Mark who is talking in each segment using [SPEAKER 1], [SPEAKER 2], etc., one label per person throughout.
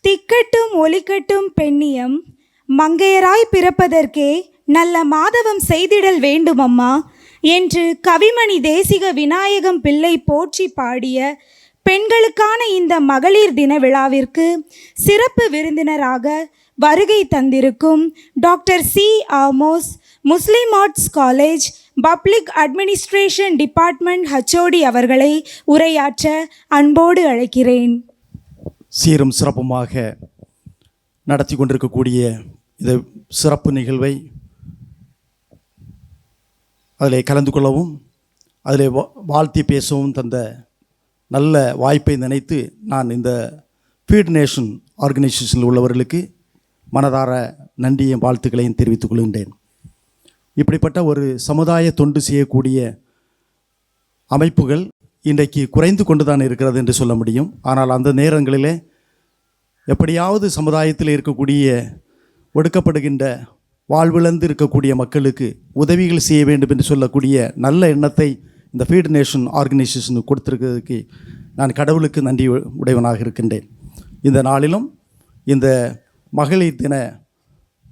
[SPEAKER 1] திக்கட்டும் ஒலிக்கட்டும் பெண்ணியம், மங்கையராய் பிறப்பதற்கே நல்ல மாதவம் செய்திடல் வேண்டுமம்மா என்று கவிமணி தேசிக விநாயகம் பிள்ளை போற்றி பாடிய பெண்களுக்கான இந்த மகளிர் தின விழாவிற்கு சிறப்பு விருந்தினராக வருகை தந்திருக்கும் doctor C. Amos, Muslim arts college public administration department HOD அவர்களை உரையாற்ற அன்போடு அழைக்கிறேன்.
[SPEAKER 2] சீரும் சிறப்புமாக நடத்தி கொண்டிருக்கக்கூடிய இந்த சிறப்பு நிகழ்வை அதில் கலந்து கொள்ளவும் அதில் வாழ்த்தி பேசவும் தந்த நல்ல வாய்ப்பை நினைத்து நான் இந்த ஃபீட் நேஷன் ஆர்கனைசேஷனில் உள்ளவர்களுக்கு மனதார நன்றியும் வாழ்த்துக்களையும் தெரிவித்துக் கொள்கின்றேன். இப்படிப்பட்ட ஒரு சமுதாய தொண்டு செய்யக்கூடிய அமைப்புகள் இன்றைக்கு குறைந்து கொண்டு தான் இருக்கிறது என்று சொல்ல முடியும். ஆனால் அந்த நேரங்களிலே எப்படியாவது சமுதாயத்தில் இருக்கக்கூடிய ஒடுக்கப்படுகின்ற வாழ்விழந்து இருக்கக்கூடிய மக்களுக்கு உதவிகள் செய்ய வேண்டும் என்று சொல்லக்கூடிய நல்ல எண்ணத்தை இந்த ஃபீட் நேஷன் ஆர்கனைசேஷனுக்கு கொடுத்திருக்கிறதுக்கு நான் கடவுளுக்கு நன்றி உடையவனாக இருக்கின்றேன். இந்த நாளிலும் இந்த மகளிர் தின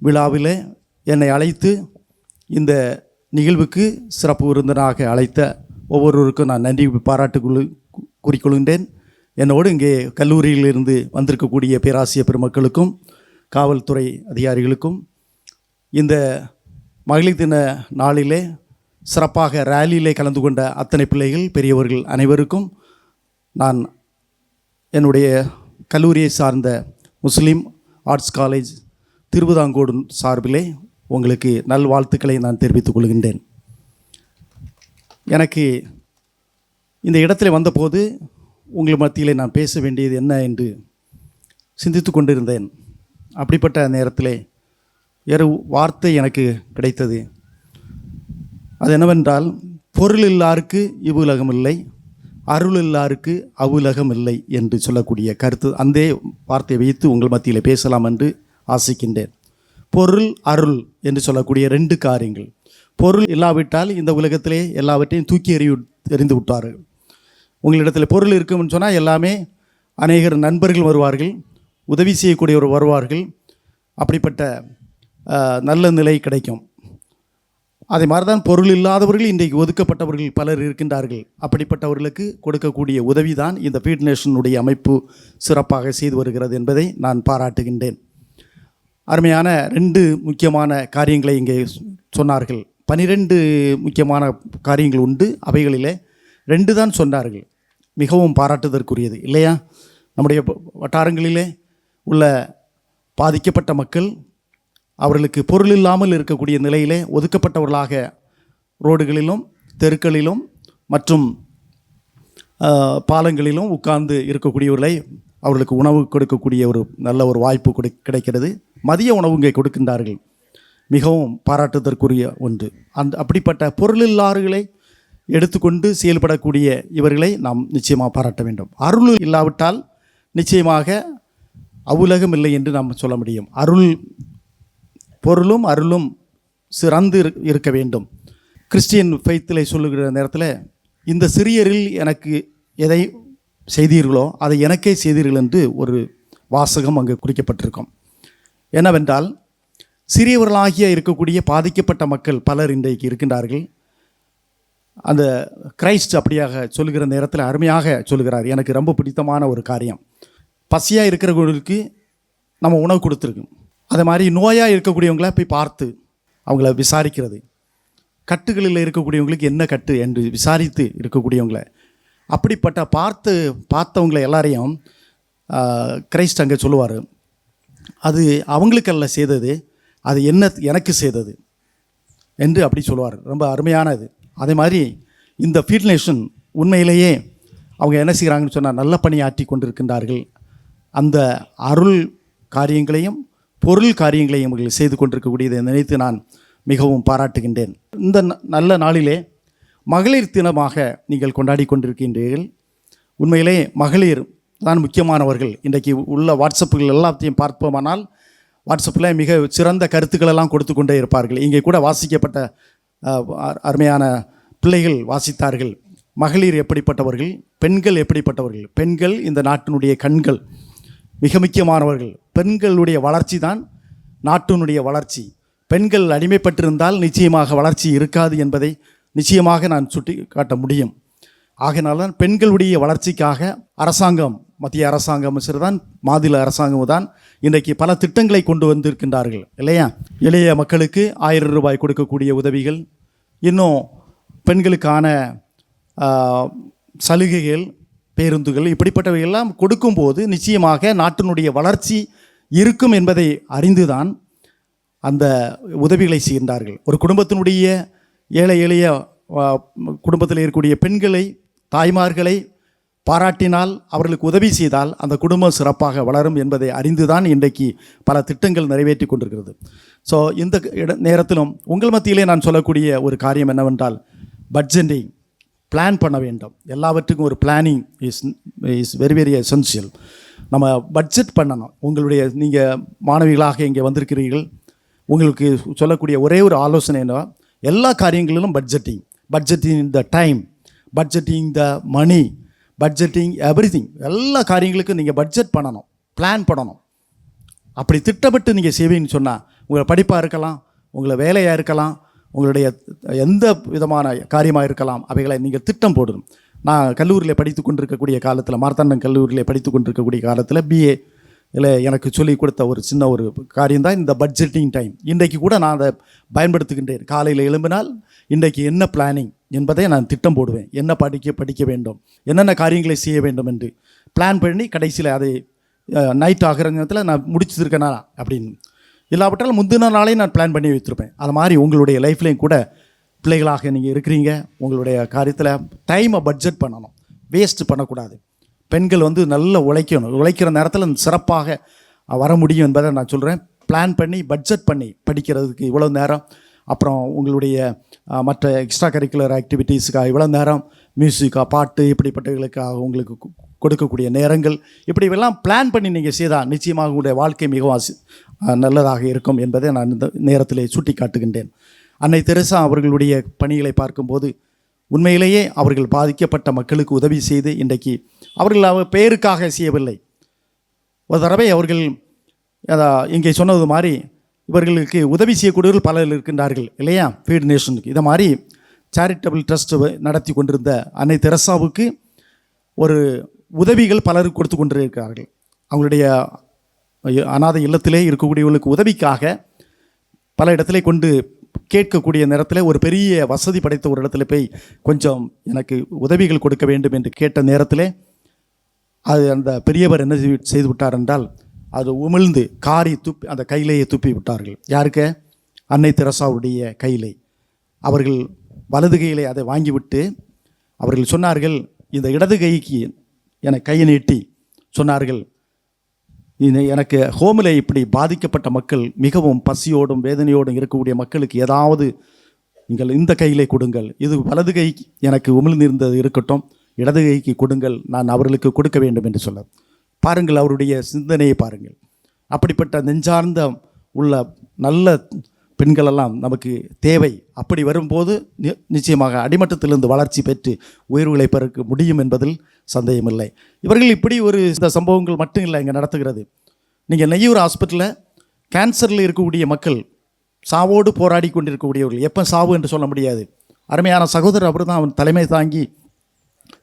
[SPEAKER 2] விழாவில் என்னை அழைத்து இந்த நிகழ்வுக்கு சிறப்பு விருந்தினராக அழைத்த ஒவ்வொருவருக்கும் நான் நன்றி பாராட்டு கூறிக்கொள்கின்றேன். என்னோடு இங்கே கல்லூரியிலிருந்து வந்திருக்கக்கூடிய பேராசிரியர் பெருமக்களுக்கும் காவல்துறை அதிகாரிகளுக்கும் இந்த மகளிர் தின நாளிலே சிறப்பாக ரேலியிலே கலந்து கொண்ட அத்தனை பிள்ளைகள் பெரியவர்கள் அனைவருக்கும் நான் என்னுடைய கல்லூரியை சார்ந்த முஸ்லீம் ஆர்ட்ஸ் காலேஜ் திருவிதாங்கோடு சார்பிலே உங்களுக்கு நல்வாழ்த்துக்களை நான் தெரிவித்துக் கொள்கின்றேன். எனக்கு இந்த இடத்துல வந்தபோது உங்கள் மத்தியிலே நான் பேச வேண்டியது என்ன என்று சிந்தித்து கொண்டிருந்தேன். அப்படிப்பட்ட நேரத்தில் வேறு வார்த்தை எனக்கு கிடைத்தது. அது என்னவென்றால், பொருள் இல்லாருக்கு இவ்வுலகம் இல்லை, அருள் இல்லாருக்கு அவ்வுலகம் இல்லை என்று சொல்லக்கூடிய கருத்து. அந்த வார்த்தையை வைத்து உங்கள் மத்தியில் பேசலாம் என்று ஆசிக்கின்றேன். பொருள் அருள் என்று சொல்லக்கூடிய ரெண்டு காரியங்கள். பொருள் இல்லாவிட்டால் இந்த உலகத்திலே எல்லாவற்றையும் தூக்கி எறிந்து விட்டார்கள். உங்களிடத்தில் பொருள் இருக்கும்னு சொன்னால் எல்லாமே அநேகர் நண்பர்கள் வருவார்கள், உதவி செய்யக்கூடியவர் வருவார்கள், அப்படிப்பட்ட நல்ல நிலை கிடைக்கும். அதே மாதிரி தான் பொருள் இல்லாதவர்கள் இன்றைக்கு ஒதுக்கப்பட்டவர்கள் பலர் இருக்கின்றார்கள். அப்படிப்பட்டவர்களுக்கு கொடுக்கக்கூடிய உதவி தான் இந்த ஃபீட் நேஷனுடைய அமைப்பு சிறப்பாக செய்து வருகிறது என்பதை நான் பாராட்டுகின்றேன். அருமையான ரெண்டு முக்கியமான காரியங்களை இங்கே சொன்னார்கள். 12 முக்கியமான காரியங்கள் உண்டு, அவைகளிலே 2 தான் சொன்னார்கள். மிகவும் பாராட்டுதற்குரியது இல்லையா? நம்முடைய வட்டாரங்களிலே உள்ள பாதிக்கப்பட்ட மக்கள் அவர்களுக்கு பொருள் இல்லாமல் இருக்கக்கூடிய நிலையிலே ஒதுக்கப்பட்டவர்களாக ரோடுகளிலும் தெருக்களிலும் மற்றும் பாலங்களிலும் உட்கார்ந்து இருக்கக்கூடியவர்களை அவர்களுக்கு உணவு கொடுக்கக்கூடிய ஒரு நல்ல ஒரு வாய்ப்பு கிடைக்கிறது. மதிய உணவு இங்கே கொடுக்கின்றார்கள். மிகவும் பாராட்டுதற்குரிய ஒன்று. அப்படிப்பட்ட பொருள் இல்லாதவர்களை எடுத்துக்கொண்டு செயல்படக்கூடிய இவர்களை நாம் நிச்சயமாக பாராட்ட வேண்டும். அருள் இல்லாவிட்டால் நிச்சயமாக அவ்வுலகம் இல்லை என்று நாம் சொல்ல முடியும். பொருளும் அருளும் சிறந்து இருக்க வேண்டும். கிறிஸ்டியன் ஃபெய்த்தில் சொல்லுகிற நேரத்தில், இந்த சிறியரில் எனக்கு எதை செய்தீர்களோ அதை எனக்கே செய்தீர்கள் என்று ஒரு வாசகம் அங்கு குறிக்கப்பட்டிருக்கும். என்னவென்றால், சிறியவர்களாகிய இருக்கக்கூடிய பாதிக்கப்பட்ட மக்கள் பலர் இன்றைக்கு இருக்கின்றார்கள். அந்த கிரைஸ்ட் அப்படியாக சொல்லுகிற நேரத்தில் அருமையாக சொல்லுகிறார். எனக்கு ரொம்ப பிடித்தமான ஒரு காரியம். பசியாக இருக்கிறவர்களுக்கு நம்ம உணவு கொடுத்துருக்கோம். அது மாதிரி நோயாக இருக்கக்கூடியவங்கள போய் பார்த்து அவங்கள விசாரிக்கிறது. கட்டுகளில் இருக்கக்கூடியவங்களுக்கு என்ன கட்டு என்று விசாரித்து இருக்கக்கூடியவங்களை, அப்படிப்பட்ட பார்த்தவங்களை எல்லாரையும் கிரைஸ்ட் அங்கே சொல்லுவார், அது அவங்களுக்கல்ல செய்தது, அது எனக்கு செய்தது என்று அப்படி சொல்லுவார். ரொம்ப அருமையானது. அதே மாதிரி இந்த ஃபீட் நேஷன் உண்மையிலேயே அவங்க என்ன செய்கிறாங்கன்னு சொன்னால் நல்ல பணியாற்றி கொண்டிருக்கின்றார்கள். அந்த அருள் காரியங்களையும் பொருள் காரியங்களையும் அவர்கள் செய்து கொண்டிருக்கக்கூடியதை நினைத்து நான் மிகவும் பாராட்டுகின்றேன். இந்த நல்ல நாளிலே மகளிர் தினமாக நீங்கள் கொண்டாடி கொண்டிருக்கின்றீர்கள். உண்மையிலே மகளிர் தான் முக்கியமானவர்கள். இன்றைக்கு உள்ள வாட்ஸ்அப்புகள் எல்லாத்தையும் பார்ப்போமானால் வாட்ஸ்அப்பில் மிக சிறந்த கருத்துக்களெல்லாம் கொடுத்து கொண்டே இருப்பார்கள். இங்கே கூட வாசிக்கப்பட்ட அருமையான பிள்ளைகள் வாசித்தார்கள். மகளிர் எப்படிப்பட்டவர்கள், பெண்கள் எப்படிப்பட்டவர்கள். பெண்கள் இந்த நாட்டினுடைய கண்கள். மிக முக்கியமானவர்கள். பெண்களுடைய வளர்ச்சி தான் நாட்டினுடைய வளர்ச்சி. பெண்கள் அடிமைப்பட்டிருந்தால் நிச்சயமாக வளர்ச்சி இருக்காது என்பதை நிச்சயமாக நான் சுட்டி காட்ட முடியும். ஆகையினால பெண்களுடைய வளர்ச்சிக்காக அரசாங்கம், மத்திய அரசாங்கம் சரிதான், மாநில அரசாங்கம் தான் இன்றைக்கு பல திட்டங்களை கொண்டு வந்திருக்கின்றார்கள் இல்லையா? எளிய மக்களுக்கு 1000 ரூபாய் கொடுக்கக்கூடிய உதவிகள், இன்னும் பெண்களுக்கான சலுகைகள், பேருந்துகள், இப்படிப்பட்டவையெல்லாம் கொடுக்கும்போது நிச்சயமாக நாட்டினுடைய வளர்ச்சி இருக்கும் என்பதை அறிந்துதான் அந்த உதவிகளை செய்கின்றார்கள். ஒரு குடும்பத்தினுடைய ஏழை எளிய குடும்பத்தில் இருக்கக்கூடிய பெண்களை, தாய்மார்களை பாராட்டினால், அவர்களுக்கு உதவி செய்தால் அந்த குடும்பம் சிறப்பாக வளரும் என்பதை அறிந்துதான் இன்றைக்கு பல திட்டங்கள் நிறைவேற்றி கொண்டிருக்கிறது. ஸோ இந்த நேரத்திலும் உங்கள் மத்தியிலே நான் சொல்லக்கூடிய ஒரு காரியம் என்னவென்றால், பட்ஜெட்டிங் பிளான் பண்ண வேண்டும். எல்லாவற்றுக்கும் ஒரு planning is very very essential. நம்ம பட்ஜெட் பண்ணணும். உங்களுடைய நீங்கள் மாணவிகளாக இங்கே வந்திருக்கிறீர்கள், உங்களுக்கு சொல்லக்கூடிய ஒரே ஒரு ஆலோசனை என்ன, எல்லா காரியங்களிலும் budgeting the time, budgeting the money, budgeting everything. எல்லா காரியங்களுக்கும் நீங்கள் பட்ஜெட் பண்ணணும், பிளான் பண்ணணும். அப்படி திட்டமிட்டு நீங்கள் செய்வீங்கன்னு சொன்னால், உங்களை படிப்பாக இருக்கலாம், உங்களை வேலையாக இருக்கலாம், உங்களுடைய எந்த விதமான காரியமாக இருக்கலாம், அவைகளை நீங்கள் திட்டம் போடணும். நான் கல்லூரியில் படித்து கொண்டிருக்கக்கூடிய காலத்தில், மார்த்தாண்டம் கல்லூரியில் படித்து கொண்டிருக்கக்கூடிய காலத்தில் பிஏ இல்லை எனக்கு சொல்லிக் கொடுத்த ஒரு சின்ன ஒரு காரியம்தான் இந்த பட்ஜெட்டிங் டைம். இன்றைக்கு கூட நான் அதை பயன்படுத்துகின்றேன். காலையில் எழும்பினால் இன்றைக்கு என்ன பிளானிங் என்பதை நான் திட்டம் போடுவேன். என்ன படிக்க வேண்டும், என்னென்ன காரியங்களை செய்ய வேண்டும் என்று பிளான் பண்ணி கடைசியில் அதை நைட் ஆகிற நேரத்தில் நான் முடிச்சிருக்கேனா அப்படின்னு, இல்லாவிட்டால் முந்தின நாளே நான் பிளான் பண்ணி வைத்திருப்பேன். அது மாதிரி உங்களுடைய லைஃப்லேயும் கூட பிள்ளைகளாக நீங்கள் இருக்கிறீங்க, உங்களுடைய காரியத்தில் டைமை பட்ஜெட் பண்ணணும், வேஸ்ட் பண்ணக்கூடாது. பெண்கள் நல்ல உழைக்கணும், உழைக்கிற நேரத்தில் சிறப்பாக வர முடியும் என்பதை நான் சொல்கிறேன். பிளான் பண்ணி பட்ஜெட் பண்ணி படிக்கிறதுக்கு இவ்வளோ நேரம், அப்புறம் உங்களுடைய மற்ற எக்ஸ்ட்ரா கரிக்குலர் ஆக்டிவிட்டீஸுக்காக இவ்வளோ நேரம், மியூசிக்காக, பாட்டு, இப்படிப்பட்டவர்களுக்காக உங்களுக்கு கொடுக்கக்கூடிய நேரங்கள், இப்படியெல்லாம் பிளான் பண்ணி நீங்கள் செய்தால் நிச்சயமாக உங்களுடைய வாழ்க்கை மிகவும் நல்லதாக இருக்கும் என்பதை நான் இந்த நேரத்திலே சுட்டி காட்டுகின்றேன். அன்னை தெரசா அவர்களுடைய பணிகளை பார்க்கும்போது உண்மையிலேயே அவர்கள் பாதிக்கப்பட்ட மக்களுக்கு உதவி செய்து இன்றைக்கு அவர்கள் பெயருக்காக செய்யவில்லை. ஒரு தடவை அவர்கள் இங்கே சொன்னது மாதிரி இவர்களுக்கு உதவி செய்யக்கூடியவர்கள் பலர் இருக்கின்றார்கள் இல்லையா? ஃபீட் நேஷனுக்கு இதை மாதிரி சேரிட்டபிள் ட்ரஸ்ட் நடத்தி கொண்டிருந்த அன்னை தெரசாவுக்கு ஒரு உதவிகள் பலருக்கு கொடுத்து கொண்டிருக்கிறார்கள். அவங்களுடைய அனாதை இல்லத்திலே இருக்கக்கூடியவர்களுக்கு உதவிக்காக பல இடத்திலே கொண்டு கேட்கக்கூடிய நேரத்தில் ஒரு பெரிய வசதி படைத்த ஒரு இடத்துல போய் கொஞ்சம் எனக்கு உதவிகள் கொடுக்க வேண்டும் என்று கேட்ட நேரத்தில் அது அந்த பெரியவர் என்ன செய்து விட்டார் என்றால், அது உமிழ்ந்து காரி துப்பி அந்த கையிலேயே துப்பி விட்டார்கள். யாருக்கு? அன்னை தெரசாவுடைய கையிலே. அவர்கள் வலது கையிலே அதை வாங்கிவிட்டு அவர்கள் சொன்னார்கள், இந்த இடது கைக்கு எனக்கு கையை நீட்டி சொன்னார்கள், எனக்கு ஹோமில் இப்படி பாதிக்கப்பட்ட மக்கள், மிகவும் பசியோடும் வேதனையோடும் இருக்கக்கூடிய மக்களுக்கு ஏதாவது நீங்கள் இந்த கையிலே கொடுங்கள், இது வலது கை எனக்கு உமிழ்ந்திருந்தது இருக்கட்டும், இடது கைக்கு கொடுங்கள், நான் அவர்களுக்கு கொடுக்க வேண்டும் என்று சொல்ல பாருங்கள். அவருடைய சிந்தனையை பாருங்கள். அப்படிப்பட்ட நெஞ்சார்ந்த உள்ள நல்ல பெண்களெல்லாம் நமக்கு தேவை. அப்படி வரும்போது நிச்சயமாக அடிமட்டத்திலிருந்து வளர்ச்சி பெற்று உயர்வுகளை பெற முடியும் என்பதில் சந்தேகமில்லை. இவர்கள் இப்படி ஒரு இந்த சம்பவங்கள் மட்டும் இல்லை இங்கே நடத்துகிறது. நீங்கள் நெய்யூர் ஹாஸ்பிட்டலில் கேன்சரில் இருக்கக்கூடிய மக்கள், சாவோடு போராடி கொண்டிருக்கக்கூடியவர்கள், எப்போ சாவு என்று சொல்ல முடியாது. அருமையான சகோதரர் அவர் தான், அவன் தலைமை தாங்கி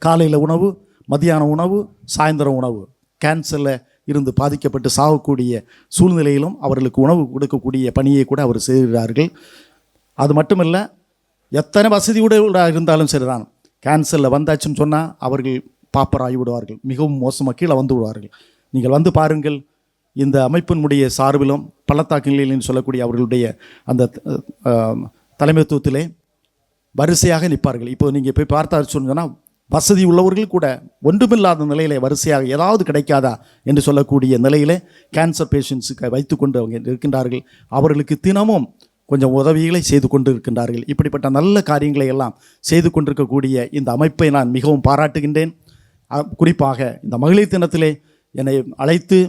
[SPEAKER 2] காலையில் உணவு, மதியான உணவு, சாயந்தரம் உணவு, கேன்சரில் இருந்து பாதிக்கப்பட்டு சாகக்கூடிய சூழ்நிலையிலும் அவர்களுக்கு உணவு கொடுக்கக்கூடிய பணியை கூட அவர் செய்கிறார்கள். அது மட்டுமில்லை, எத்தனை வசதியோடு இருந்தாலும் சரிதான், கேன்சரில் வந்தாச்சுன்னு சொன்னால் அவர்கள் பாப்பராகி விடுவார்கள், மிகவும் மோசமாக கீழே வந்து விடுவார்கள். நீங்கள் வந்து பாருங்கள், இந்த அமைப்பினுடைய சார்பிலும் பள்ளத்தாக்கு நிலையில் சொல்லக்கூடிய அவர்களுடைய அந்த தலைமைத்துவத்திலே வரிசையாக நிற்பார்கள். இப்போ நீங்கள் போய் பார்த்தாரு சொன்னால் வசதி உள்ளவர்கள் கூட ஒன்றுமில்லாத நிலையிலே வரிசையாக ஏதாவது கிடைக்காதா என்று சொல்லக்கூடிய நிலையிலே கேன்சர் பேஷண்ட்ஸுக்கு வைத்துக்கொண்டு அவங்க இருக்கின்றார்கள். அவர்களுக்கு தினமும் கொஞ்சம் உதவிகளை செய்து கொண்டு இருக்கின்றார்கள். இப்படிப்பட்ட நல்ல காரியங்களை எல்லாம் செய்து கொண்டிருக்கக்கூடிய இந்த அமைப்பை நான் மிகவும் பாராட்டுகின்றேன். குறிப்பாக இந்த மகளிர் தினத்திலே என்னை அழைத்து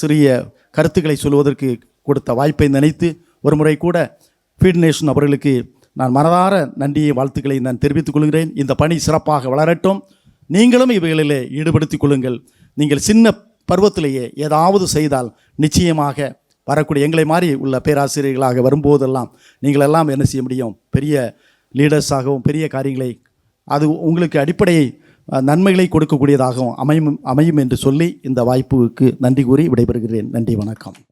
[SPEAKER 2] சிறிய கருத்துக்களை சொல்வதற்கு கொடுத்த வாய்ப்பை நினைத்து ஒரு முறை கூட ஃபீட் நேஷன் அவர்களுக்கு நான் மனதார நன்றியை, வாழ்த்துக்களை நான் தெரிவித்துக் கொள்கிறேன். இந்த பணி சிறப்பாக வளரட்டும். நீங்களும் இவைகளிலே ஈடுபடுத்திக் கொள்ளுங்கள். நீங்கள் சின்ன பருவத்திலேயே ஏதாவது செய்தால் நிச்சயமாக வரக்கூடிய எங்களை மாதிரி உள்ள பேராசிரியர்களாக வரும்போதெல்லாம் நீங்களெல்லாம் என்ன செய்ய முடியும், பெரிய லீடர்ஸாகவும் பெரிய காரியங்களை அது உங்களுக்கு அடிப்படை நன்மைகளை கொடுக்கக்கூடியதாகவும் அமையும் என்று சொல்லி இந்த வாய்ப்புக்கு நன்றி கூறி விடைபெறுகிறேன். நன்றி, வணக்கம்.